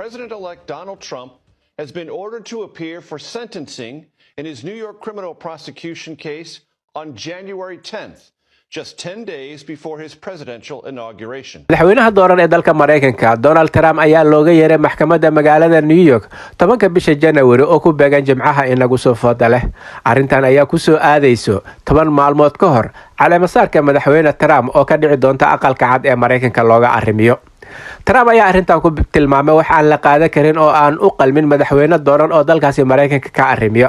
President-elect Donald Trump has been ordered to appear for sentencing in his New York criminal prosecution case on January 10th, just 10 days before his presidential inauguration. madaxweynaha dooran ee dalka Mareykanka Donald Trump ayaa looga yeeray maxkamadda magaalada New York 10ka bisha January oo ku beegan Jimcaha inagu soo fooda leh. Arrintan ayaa ku soo aadayso 10 maalmood ka hor calaamasaarka madaxweyne Trump oo ka dhici doonta aqalka cad ee Mareykanka looga arrimiyo. Trump ayaa arrintan ku tilmaamay wax aan la qaadan karin oo aan u qalmin madaxweyne dooran oo dalkaasi Mareykanka ka arrimiyo.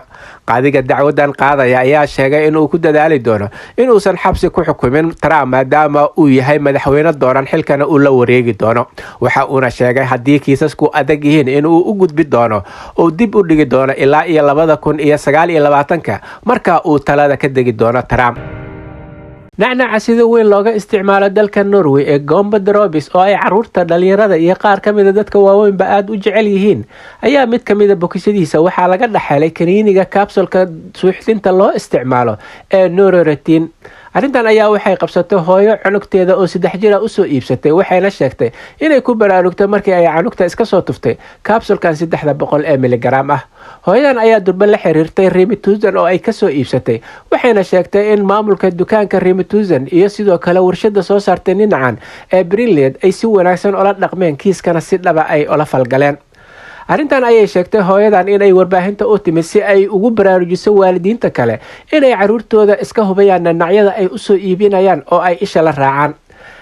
Qaadiga dacwadan qaadaya ayaa sheegay in uu ku dadaali doono in uusan xabsi ku xukumin Trump maadaama uu yahay madaxweyne dooran xilkana uu la wareegi doono. Waxa uuna sheegay haddii kiisasku adag yihiin in uu u gudbi doono oo dib u dhigi doono ilaa 2029 marka uu talada ka degi doono Trump. nacnaca sida weyn looga isticmaalo dalka Norway ee Gombe Drobis oo ay caruurta dhalinyarada iyo qaar kamid dadka waaweynba aad u jecel yihiin ayaa mid kamid bokishadiisa waxaa laga dhaxelay kaniiniga capsulka suuxdinta loo isticmaalo ee Nororotin. arrintan ayaa waxay qabsatay hooyo cunugteeda oo 3 jir ah u soo iibsatay waxayna sheegtay inay ku baraarugtay markii ay cunugta iska soo tuftay capsulkan 300 mg ah. hooyadan ayaa durba la xiriirtay Remituzen oo ay ka soo iibsatay waxayna sheegtay in maamulka dukaanka Remituzen iyo sidoo kale warshada soo saartay ninacan ee Brilliant ay si wanaagsan ula dhaqmeen kiiskana si dhaba ay ula falgaleen. arrintan ayay sheegtay hooyadan inay warbaahinta u timid si ay ugu baraarujiso waalidiinta kale inay caruurtooda iska hubayaan dhinacyada ay u soo iibinayaan oo ay isha la raacaan.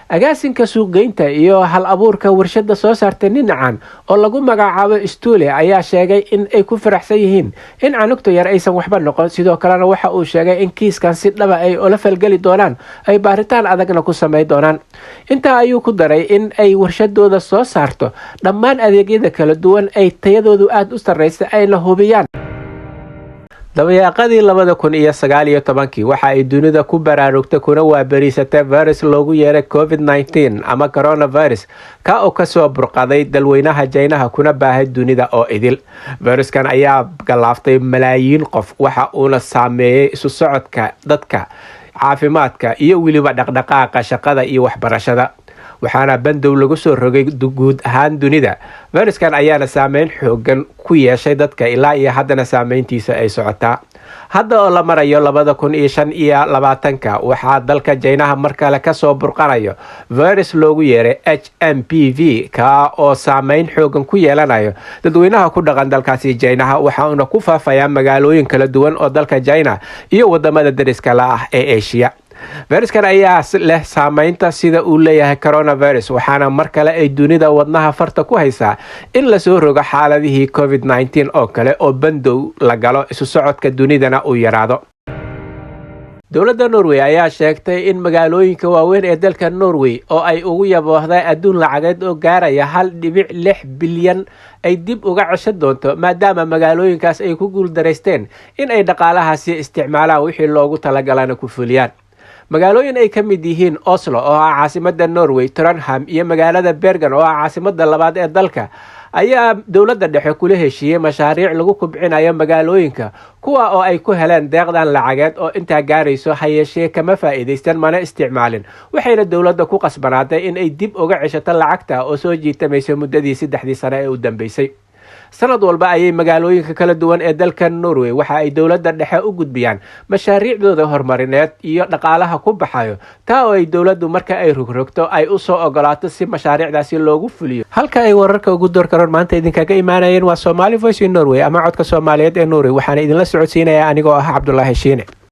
agaasinka suuqgeynta iyo hal abuurka warshada soo saartay ninacan oo lagu magacaabo Stule ayaa sheegay in ay ku faraxsan yihiin in canugta yar aysan waxba noqon sidoo kalena waxa uu sheegay in kiiskan si dhaba ay ula falgali doonaan ay baaritaan adagna ku sameey doonaan. inta ayuu ku daray in ay warshadooda soo saarto dhammaan adeegyada kala duwan ay tayadoodu aad u sareysa ay la hubiyaan. dabayaaqadii 2019 waxa ay dunida ku baraarugtay kuna waabariisatay virus loogu yeeray COVID-19 ama coronavirus ka oo ka soo burqaday dalweynaha Jaynaha kuna baahay dunida oo idil. viruskan ayaa galaaftay malaayiin qof waxa uuna saameeyay isu socodka dadka, caafimaadka iyo weliba dhaqdhaqaaqa shaqada iyo waxbarashada. waxaana bandow lagu soo rogay guud ahaan dunida. viruskan ayaana saameyn xoogan ku yeeshay dadka ilaa iyo haddana saameyntiisa ay socotaa. hadda oo la marayo 2025 waxaa dalka Jaynaha mar kale ka soo burqanayo virus loogu yeeray HMPV ka oo saameyn xoogan ku yeelanayo dadweynaha ku dhaqan dalkaasi Jaynaha waxaana ku faafaya magaalooyin kala duwan oo dalka Jayna iyo wadamada dariska la ah ee Asia. viruskan ayaa leh saameynta sida uu leeyahay coronavirus waxaana mar kale ay dunida wadnaha farta ku haysaa in la soo rogo xaaladihii COVID-19 oo kale oo bandow la galo isu socodka dunidana uu yaraado. dowladda Norway ayaa sheegtay in magaalooyinka waaweyn ee dalka Norway oo ay ugu yaboohday adduun lacageed oo gaaraya 1.6 bilyan ay dib uga ceshan doonto maadaama magaalooyinkaas ay ku guuldareysteen in ay dhaqaalahaasi isticmaalaan wixii loogu talagalana ku fuliyaan. magaalooyin ay ka mid yihiin Oslo oo ah caasimadda Norway, Trondheim iyo magaalada Bergen oo ah caasimadda labaad ee dalka ayaa dowladda dhexe kula heshiiyay mashaariic lagu kubcinayo magaalooyinka kuwa oo ay ku heleen deeqdan lacageed oo inta gaarayso hayeeshee kama faa'iideystaan mana isticmaalin waxayna dowladda ku qasbanaatay in ay dib uga ceshato lacagta oo soo jiitamayso muddadii 3 sano ee u dambeysay. sanad walba ayay magaalooyinka kala duwan ee dalka Norway waxa ay dowladda dhexe u gudbiyaan mashaariicdooda horumarineed iyo dhaqaalaha ku baxayo taa oo ay dowladdu marka ay rogrogto ay u soo ogolaato si mashaariicdaasi loogu fuliyo. halka ay wararka ugu door karaan maanta idinkaga imaanayeen waa Somali Voice in Norway ama codka Soomaaliyeed ee Norway waxaana idinla socodsiinaya anigoo ah Cabdullaahi Shiine.